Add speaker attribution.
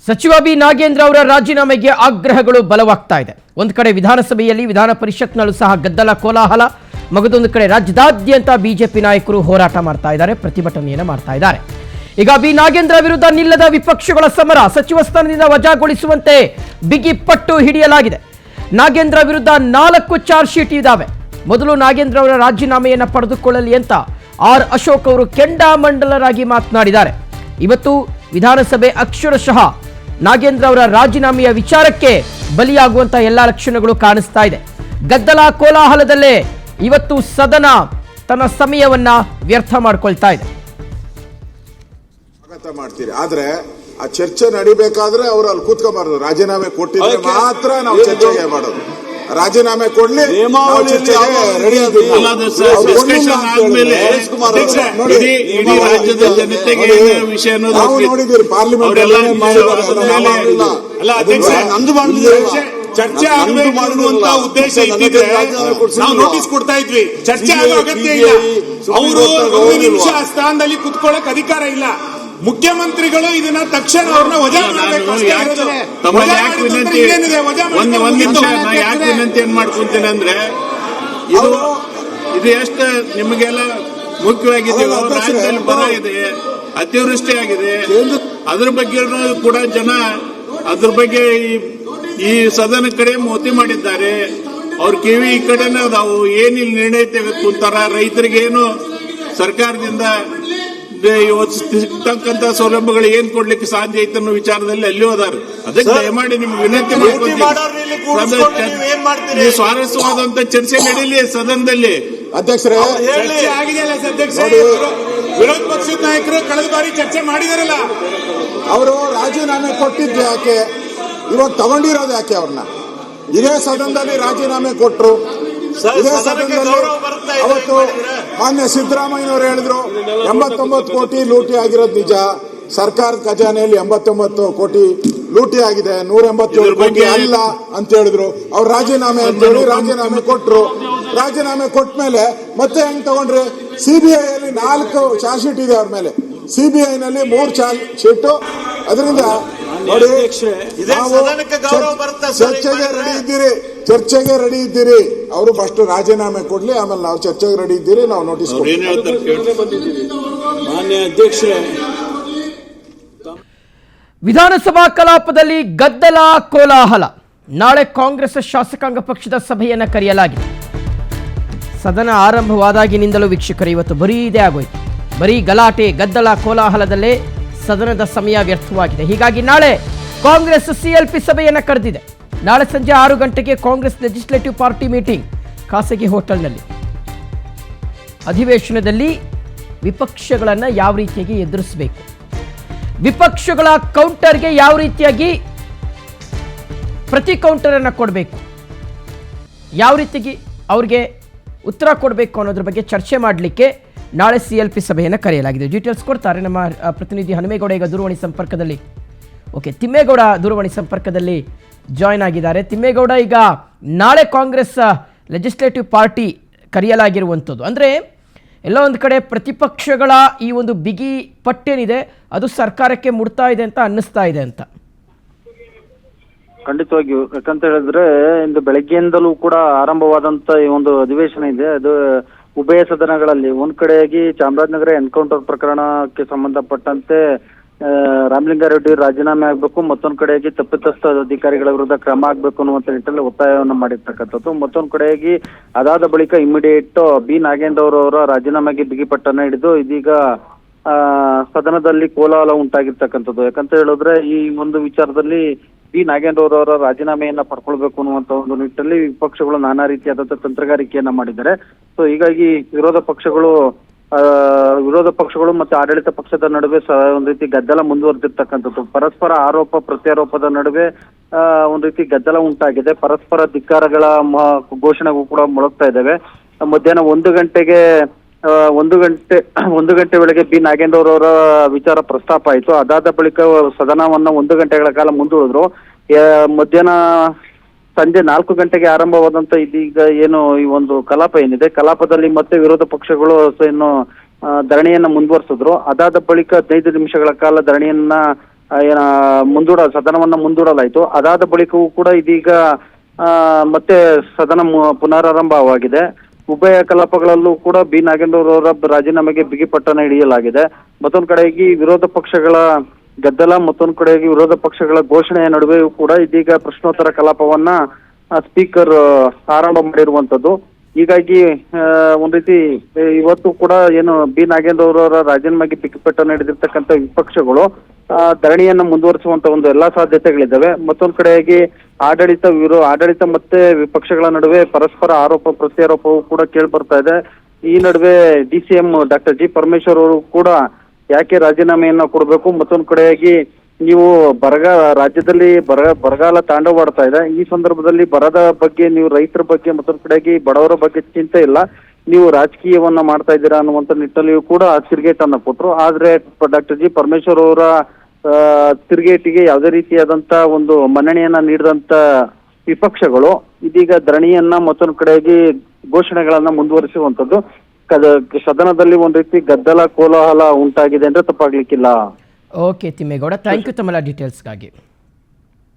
Speaker 1: ಸಚಿವ ಬಿ ನಾಗೇಂದ್ರ ಅವರ ರಾಜೀನಾಮೆಗೆ ಆಗ್ರಹಗಳು ಬಲವಾಗ್ತಾ ಇದೆ. ಒಂದು ಕಡೆ ವಿಧಾನಸಭೆಯಲ್ಲಿ ವಿಧಾನ ಪರಿಷತ್ನಲ್ಲೂ ಸಹ ಗದ್ದಲ ಕೋಲಾಹಲ, ಮಗದೊಂದು ಕಡೆ ರಾಜ್ಯದಾದ್ಯಂತ ಬಿಜೆಪಿ ನಾಯಕರು ಹೋರಾಟ ಮಾಡ್ತಾ ಇದ್ದಾರೆ, ಪ್ರತಿಭಟನೆಯನ್ನು ಮಾಡ್ತಾ ಇದ್ದಾರೆ. ಈಗ ಬಿ ನಾಗೇಂದ್ರ ವಿರುದ್ಧ ನಿಲ್ಲದ ವಿಪಕ್ಷಗಳ ಸಮರ, ಸಚಿವ ಸ್ಥಾನದಿಂದ ವಜಾಗೊಳಿಸುವಂತೆ ಬಿಗಿ ಪಟ್ಟು ಹಿಡಿಯಲಾಗಿದೆ. ನಾಗೇಂದ್ರ ವಿರುದ್ಧ 4 ಚಾರ್ಜ್ ಶೀಟ್ ಇದ್ದಾವೆ. ಮೊದಲು ನಾಗೇಂದ್ರ ಅವರ ರಾಜೀನಾಮೆಯನ್ನು ಪಡೆದುಕೊಳ್ಳಲಿ ಅಂತ ಆರ್ ಅಶೋಕ್ ಅವರು ಕೆಂಡಾಮಂಡಲರಾಗಿ ಮಾತನಾಡಿದ್ದಾರೆ. ಇವತ್ತು ವಿಧಾನಸಭೆ ಅಕ್ಷರಶಃ ನಾಗೇಂದ್ರ ಅವರ ರಾಜೀನಾಮೆಯ ವಿಚಾರಕ್ಕೆ ಬಲಿಯಾಗುವಂತ ಎಲ್ಲಾ ಲಕ್ಷಣಗಳು ಕಾಣಿಸ್ತಾ ಇದೆ. ಗದ್ದಲ ಕೋಲಾಹಲದಲ್ಲೇ ಇವತ್ತು ಸದನ ತನ್ನ ಸಮಯವನ್ನ ವ್ಯರ್ಥ ಮಾಡಿಕೊಳ್ತಾ ಇದೆ.
Speaker 2: ಸ್ವಾಗತ ಮಾಡ್ತೀರಿ, ಆದ್ರೆ ಆ ಚರ್ಚೆ ನಡಿಬೇಕಾದ್ರೆ ಅವರು ಅಲ್ಲಿ ಕೂತ್ಕೊಂಬಾರದು. ರಾಜೀನಾಮೆ ಕೊಟ್ಟಿದ್ರೆ ಮಾತ್ರ ನಾವು ಚರ್ಚೆಗೆ ಮಾಡೋದು. ರಾಜೀನಾಮೆ ಕೊಡ್ಲಿ, ನಾವು ನೋಡಿದ್ದೀರಿ ಪಾರ್ಲಿಮೆಂಟ್
Speaker 3: ಚರ್ಚೆ ಮಾಡುವಂತ ಉದ್ದೇಶ ಇದ್ದಿದ್ರೆ ನಾವು ನೋಟಿಸ್ ಕೊಡ್ತಾ ಇದ್ವಿ. ಚರ್ಚೆ ಆಗೋ ಅಗತ್ಯ ಇಲ್ಲ. ಅವರು 1 ನಿಮಿಷ ಆ ಸ್ಥಾನದಲ್ಲಿ ಕುತ್ಕೊಳ್ಳಕ್ ಅಧಿಕಾರ ಇಲ್ಲ. ಮುಖ್ಯಮಂತ್ರಿಗಳು ಇದನ್ನ ತಕ್ಷಣ ಅವ್ರನ್ನ ವಜಾ ಮಾಡಬೇಕು.
Speaker 4: ಯಾಕೆ ವಿನಂತಿ ಏನ್ ಮಾಡ್ಕೊಂತೀನಿ ಅಂದ್ರೆ, ಇದು ಎಷ್ಟು ನಿಮಗೆಲ್ಲ ಮುಖ್ಯವಾಗಿದೆ. ರಾಜ್ಯದಲ್ಲಿ ಬರ ಇದೆ, ಅತಿವೃಷ್ಟಿ ಆಗಿದೆ. ಅದ್ರ ಬಗ್ಗೆ ಕೂಡ ಜನ ಅದ್ರ ಬಗ್ಗೆ ಈ ಸದನ ಕಡೆ ಮೋತಿ ಮಾಡಿದ್ದಾರೆ. ಅವ್ರ ಕಿವಿ ಈ ಕಡೆನೇ ಅದಾವು. ಏನಿಲ್ಲ ನಿರ್ಣಯ ತೆಗೆದುಕೊಂತಾರ. ರೈತರಿಗೆ ಏನು ಸರ್ಕಾರದಿಂದ ಸಿಗ್ತಕ್ಕಂತ ಸೌಲಭ್ಯಗಳು ಏನ್ ಕೊಡ್ಲಿಕ್ಕೆ ಸಾಧ್ಯ ಐತೆ ಅನ್ನೋ ವಿಚಾರದಲ್ಲಿ ಅಲ್ಲಿಯೂ ಅದಾರ. ಅದಕ್ಕೆ ದಯಮಾಡಿ ನಿಮ್ಗೆ ವಿನಂತಿ ಮಾಡ್ಕೊಳ್ತೀನಿ, ಸ್ವಾರಸ್ಯವಾದಂತ ಚರ್ಚೆ ನಡೀಲಿ ಸದನದಲ್ಲಿ.
Speaker 2: ಅಧ್ಯಕ್ಷರೇ,
Speaker 3: ಆಗಿದೆಯಲ್ಲ ಅಧ್ಯಕ್ಷ, ವಿರೋಧ ಪಕ್ಷದ ನಾಯಕರು ಕಳೆದ ಬಾರಿ ಚರ್ಚೆ ಮಾಡಿದಾರಲ್ಲ,
Speaker 2: ಅವರು ರಾಜೀನಾಮೆ ಕೊಟ್ಟಿದ್ದು ಯಾಕೆ, ಇವಾಗ ತಗೊಂಡಿರೋದು ಯಾಕೆ? ಅವ್ರನ್ನ ಇದೇ ಸದನದಲ್ಲಿ ರಾಜೀನಾಮೆ ಕೊಟ್ಟರು. ಇದೇ ಸದನದಲ್ಲಿ ಅವತ್ತು ಮಾನ್ಯ ಸಿದ್ದರಾಮಯ್ಯನವರು ಹೇಳಿದ್ರು 89 ಕೋಟಿ ಲೂಟಿ ಆಗಿರೋದು ನಿಜ. ಸರ್ಕಾರದ ಖಜಾನೆಯಲ್ಲಿ 89 ಕೋಟಿ ಲೂಟಿ ಆಗಿದೆ, 187 ಕೋಟಿ ಅಲ್ಲ ಅಂತ ಹೇಳಿದ್ರು. ಅವ್ರು ರಾಜೀನಾಮೆ ಅಂತ ಹೇಳಿ ರಾಜೀನಾಮೆ ಕೊಟ್ಟರು. ರಾಜೀನಾಮೆ ಕೊಟ್ಟ ಮೇಲೆ ಮತ್ತೆ ಹೆಂಗ್ ತಗೊಂಡ್ರಿ? ಸಿಬಿಐ ಅಲ್ಲಿ 4 ಚಾರ್ಜ್ ಶೀಟ್ ಇದೆ ಅವ್ರ ಮೇಲೆ, ಸಿಬಿಐ ನಲ್ಲಿ 3 ಚಾರ್ಜ್ ಶೀಟ್. ಅದರಿಂದ ನೋಡಿ, ಚರ್ಚೆಗೆ ರೆಡಿ ಇದ್ದೀರಿ. ಅವರು ಫಸ್ಟ್ ರಾಜೀನಾಮೆ ಕೊಡ್ಲಿ, ಆಮೇಲೆ ನಾವು ಚರ್ಚೆಗೆ ರೆಡಿ ಇದ್ದೀರಿ. ನಾವು ನೋಟಿಸ್
Speaker 4: ಮಾನ್ಯ ಅಧ್ಯಕ್ಷರೇ,
Speaker 1: ವಿಧಾನಸಭಾ ಕಲಾಪದಲ್ಲಿ ಗದ್ದಲ ಕೋಲಾಹಲ. ನಾಳೆ ಕಾಂಗ್ರೆಸ್ ಶಾಸಕಾಂಗ ಪಕ್ಷದ ಸಭೆಯನ್ನು ಕರೆಯಲಾಗಿದೆ. ಸದನ ಆರಂಭವಾದಾಗಿನಿಂದಲೂ ವೀಕ್ಷಕರು ಇವತ್ತು ಬರೀ ಇದೇ ಆಗೋಯ್ತು. ಬರೀ ಗಲಾಟೆ, ಗದ್ದಲ, ಕೋಲಾಹಲದಲ್ಲೇ ಸದನದ ಸಮಯ ವ್ಯರ್ಥವಾಗಿದೆ. ಹೀಗಾಗಿ ನಾಳೆ ಕಾಂಗ್ರೆಸ್ ಸಿಎಲ್ಪಿ ಸಭೆಯನ್ನು ಕರೆದಿದೆ. ನಾಳೆ ಸಂಜೆ 6 ಗಂಟೆಗೆ ಕಾಂಗ್ರೆಸ್ ಲೆಜಿಸ್ಲೇಟಿವ್ ಪಾರ್ಟಿ ಮೀಟಿಂಗ್ ಖಾಸಗಿ ಹೋಟೆಲ್ನಲ್ಲಿ. ಅಧಿವೇಶನದಲ್ಲಿ ವಿಪಕ್ಷಗಳನ್ನು ಯಾವ ರೀತಿಯಾಗಿ ಎದುರಿಸಬೇಕು, ವಿಪಕ್ಷಗಳ ಕೌಂಟರ್ಗೆ ಯಾವ ರೀತಿಯಾಗಿ ಪ್ರತಿ ಕೌಂಟರ್ ಅನ್ನು ಕೊಡಬೇಕು, ಯಾವ ರೀತಿಯಾಗಿ ಅವ್ರಿಗೆ ಉತ್ತರ ಕೊಡಬೇಕು ಅನ್ನೋದ್ರ ಬಗ್ಗೆ ಚರ್ಚೆ ಮಾಡಲಿಕ್ಕೆ ನಾಳೆ ಸಿಎಲ್ಪಿ ಸಭೆಯನ್ನು ಕರೆಯಲಾಗಿದೆ. ಡೀಟೇಲ್ಸ್ ಕೊಡ್ತಾರೆ ನಮ್ಮ ಪ್ರತಿನಿಧಿ ಹನುಮೇಗೌಡ. ಈಗ ದೂರವಾಣಿ ಸಂಪರ್ಕದಲ್ಲಿ ತಿಮ್ಮೇಗೌಡ ದೂರವಾಣಿ ಸಂಪರ್ಕದಲ್ಲಿ ಜಾಯ್ನ್ ಆಗಿದ್ದಾರೆ. ತಿಮ್ಮೇಗೌಡ, ಈಗ ನಾಳೆ ಕಾಂಗ್ರೆಸ್ ಲೆಜಿಸ್ಲೇಟಿವ್ ಪಾರ್ಟಿ ಕರೆಯಲಾಗಿರುವಂಥದ್ದು ಅಂದರೆ ಎಲ್ಲೋ ಒಂದು ಕಡೆ ಪ್ರತಿಪಕ್ಷಗಳ ಈ ಒಂದು ಬಿಗಿ ಪಟ್ಟೇನಿದೆ ಅದು ಸರ್ಕಾರಕ್ಕೆ ಮುಡ್ತಾ ಇದೆ ಅಂತ ಅನ್ನಿಸ್ತಾ ಇದೆ ಅಂತ.
Speaker 5: ಖಂಡಿತವಾಗಿಯೂ, ಯಾಕಂತ ಹೇಳಿದ್ರೆ ಇಂದು ಬೆಳಗ್ಗೆಯಿಂದಲೂ ಕೂಡ ಆರಂಭವಾದಂತ ಈ ಒಂದು ಅಧಿವೇಶನ ಇದೆ. ಅದು ಉಭಯ ಸದನಗಳಲ್ಲಿ ಒಂದ್ ಕಡೆಯಾಗಿ ಚಾಮರಾಜನಗರ ಎನ್ಕೌಂಟರ್ ಪ್ರಕರಣಕ್ಕೆ ಸಂಬಂಧಪಟ್ಟಂತೆ ರಾಮಲಿಂಗಾರೆಡ್ಡಿ ರಾಜೀನಾಮೆ ಆಗ್ಬೇಕು, ಮತ್ತೊಂದ್ ಕಡೆಯಾಗಿ ತಪ್ಪಿತಸ್ಥ ಅಧಿಕಾರಿಗಳ ವಿರುದ್ಧ ಕ್ರಮ ಆಗ್ಬೇಕು ಅನ್ನುವಂತ ನಿಟ್ಟಿನಲ್ಲಿ ಒತ್ತಾಯವನ್ನು ಮಾಡಿರ್ತಕ್ಕಂಥದ್ದು. ಮತ್ತೊಂದ್ ಕಡೆಯಾಗಿ ಅದಾದ ಬಳಿಕ ಇಮಿಡಿಯೇಟ್ ಬಿ ನಾಗೇಂದ್ರ ಅವರ ರಾಜೀನಾಮೆಗೆ ಬಿಗಿಪಟ್ಟನ್ನ ಹಿಡಿದು ಇದೀಗ ಸದನದಲ್ಲಿ ಕೋಲಾಹಲ ಉಂಟಾಗಿರ್ತಕ್ಕಂಥದ್ದು. ಯಾಕಂತ ಹೇಳಿದ್ರೆ ಈ ಒಂದು ವಿಚಾರದಲ್ಲಿ ಬಿ ನಾಗೇಂದ್ರ ಅವರ ರಾಜೀನಾಮೆಯನ್ನ ಪಡ್ಕೊಳ್ಬೇಕು ಅನ್ನುವಂತ ಒಂದು ನಿಟ್ಟಿನಲ್ಲಿ ವಿಪಕ್ಷಗಳು ನಾನಾ ರೀತಿಯಾದಂತಹ ತಂತ್ರಗಾರಿಕೆಯನ್ನ ಮಾಡಿದ್ದಾರೆ. ಸೊ ಹೀಗಾಗಿ ವಿರೋಧ ಪಕ್ಷಗಳು ಮತ್ತೆ ಆಡಳಿತ ಪಕ್ಷದ ನಡುವೆ ಒಂದ್ ರೀತಿ ಗದ್ದಲ ಮುಂದುವರೆದಿರ್ತಕ್ಕಂಥದ್ದು. ಪರಸ್ಪರ ಆರೋಪ ಪ್ರತ್ಯಾರೋಪದ ನಡುವೆ ಒಂದ್ ರೀತಿ ಗದ್ದಲ ಉಂಟಾಗಿದೆ. ಪರಸ್ಪರ ಧಿಕ್ಕಾರಗಳ ಘೋಷಣೆಗೂ ಕೂಡ ಮೊಳಗ್ತಾ ಇದ್ದಾವೆ. ಮಧ್ಯಾಹ್ನ 1 ಗಂಟೆ ವೇಳೆಗೆ ಬಿ ನಾಗೇಂದ್ರ ಅವರ ವಿಚಾರ ಪ್ರಸ್ತಾಪ ಆಯಿತು. ಅದಾದ ಬಳಿಕ ಸದನವನ್ನ 1 ಗಂಟೆಗಳ ಕಾಲ ಮುಂದೂಡಿದ್ರು. ಮಧ್ಯಾಹ್ನ ಸಂಜೆ 4 ಗಂಟೆಗೆ ಆರಂಭವಾದಂತ ಇದೀಗ ಏನು ಈ ಒಂದು ಕಲಾಪ ಏನಿದೆ, ಕಲಾಪದಲ್ಲಿ ಮತ್ತೆ ವಿರೋಧ ಪಕ್ಷಗಳು ಏನು ಧರಣಿಯನ್ನ ಮುಂದುವರಿಸಿದ್ರು. ಅದಾದ ಬಳಿಕ 15 ನಿಮಿಷಗಳ ಕಾಲ ಧರಣಿಯನ್ನ ಸದನವನ್ನ ಮುಂದೂಡಲಾಯಿತು. ಅದಾದ ಬಳಿಕವೂ ಕೂಡ ಇದೀಗ ಮತ್ತೆ ಸದನ ಪುನರಾರಂಭವಾಗಿದೆ. ಉಭಯ ಕಲಾಪಗಳಲ್ಲೂ ಕೂಡ ಬಿ ನಾಗೇಂದ್ರ ಅವರ ರಾಜೀನಾಮೆಗೆ ಬಿಗಿಪಟ್ಟನ್ನು ಹಿಡಿಯಲಾಗಿದೆ. ಮತ್ತೊಂದು ಕಡೆಗೆ ವಿರೋಧ ಪಕ್ಷಗಳ ಗದ್ದಲ, ಮತ್ತೊಂದು ಕಡೆಗೆ ವಿರೋಧ ಪಕ್ಷಗಳ ಘೋಷಣೆಯ ನಡುವೆಯೂ ಕೂಡ ಇದೀಗ ಪ್ರಶ್ನೋತ್ತರ ಕಲಾಪವನ್ನ ಸ್ಪೀಕರ್ ಆರಂಭ ಮಾಡಿರುವಂತದ್ದು. ಹೀಗಾಗಿ ಒಂದ್ ರೀತಿ ಇವತ್ತು ಕೂಡ ಏನು ಬಿ ನಾಗೇಂದ್ರ ಅವರ ರಾಜೀನಾಮೆಗೆ ಬಿಗಿಪಟ್ಟನ್ನು ಹಿಡಿದಿರ್ತಕ್ಕಂಥ ವಿಪಕ್ಷಗಳು ಧರಣಿಯನ್ನ ಮುಂದುವರಿಸುವಂತ ಒಂದು ಎಲ್ಲಾ ಸಾಧ್ಯತೆಗಳಿದ್ದಾವೆ. ಮತ್ತೊಂದು ಕಡೆಯಾಗಿ ಆಡಳಿತ ಮತ್ತೆ ವಿಪಕ್ಷಗಳ ನಡುವೆ ಪರಸ್ಪರ ಆರೋಪ ಪ್ರತ್ಯಾರೋಪವೂ ಕೂಡ ಕೇಳಿ ಬರ್ತಾ ಇದೆ. ಈ ನಡುವೆ DCM ಡಾಕ್ಟರ್ ಜಿ ಪರಮೇಶ್ವರ್ ಅವರು ಕೂಡ ಯಾಕೆ ರಾಜೀನಾಮೆಯನ್ನ ಕೊಡಬೇಕು, ಮತ್ತೊಂದು ಕಡೆಯಾಗಿ ನೀವು ರಾಜ್ಯದಲ್ಲಿ ಬರಗಾಲ ತಾಂಡವಾಡ್ತಾ ಇದೆ, ಈ ಸಂದರ್ಭದಲ್ಲಿ ಬರದ ಬಗ್ಗೆ ನೀವು ರೈತರ ಬಗ್ಗೆ ಮತ್ತೊಂದು ಕಡೆಯಾಗಿ ಬಡವರ ಬಗ್ಗೆ ಚಿಂತೆ ಇಲ್ಲ, ನೀವು ರಾಜಕೀಯವನ್ನ ಮಾಡ್ತಾ ಇದ್ದೀರಾ ಅನ್ನುವಂತ ನಿಟ್ಟಿನಲ್ಲಿಯೂ ಕೂಡ ತಿರುಗೇಟನ್ನ ಕೊಟ್ರು. ಆದ್ರೆ ಡಾಕ್ಟರ್ ಜಿ ಪರಮೇಶ್ವರ್ ಅವರ ತಿರುಗೇಟಿಗೆ ಯಾವುದೇ ರೀತಿಯಾದಂತ ಒಂದು ಮನ್ನಣೆಯನ್ನ ನೀಡಿದಂತ ವಿಪಕ್ಷಗಳು ಇದೀಗ ಧರಣಿಯನ್ನ ಮತ್ತೊಂದು ಕಡೆಯಾಗಿ ಘೋಷಣೆಗಳನ್ನ ಮುಂದುವರಿಸುವಂತದ್ದು. ಸದನದಲ್ಲಿ ಒಂದ್ ರೀತಿ ಗದ್ದಲ ಕೋಲಾಹಲ ಉಂಟಾಗಿದೆ ಅಂದ್ರೆ ತಪ್ಪಾಗ್ಲಿಕ್ಕಿಲ್ಲ.
Speaker 1: ಓಕೆ ತಿಮ್ಮೇಗೌಡ, ಥ್ಯಾಂಕ್ ಯು ತಮ್ಮೆಲ್ಲ ಡೀಟೇಲ್ಸ್ಗಾಗಿ.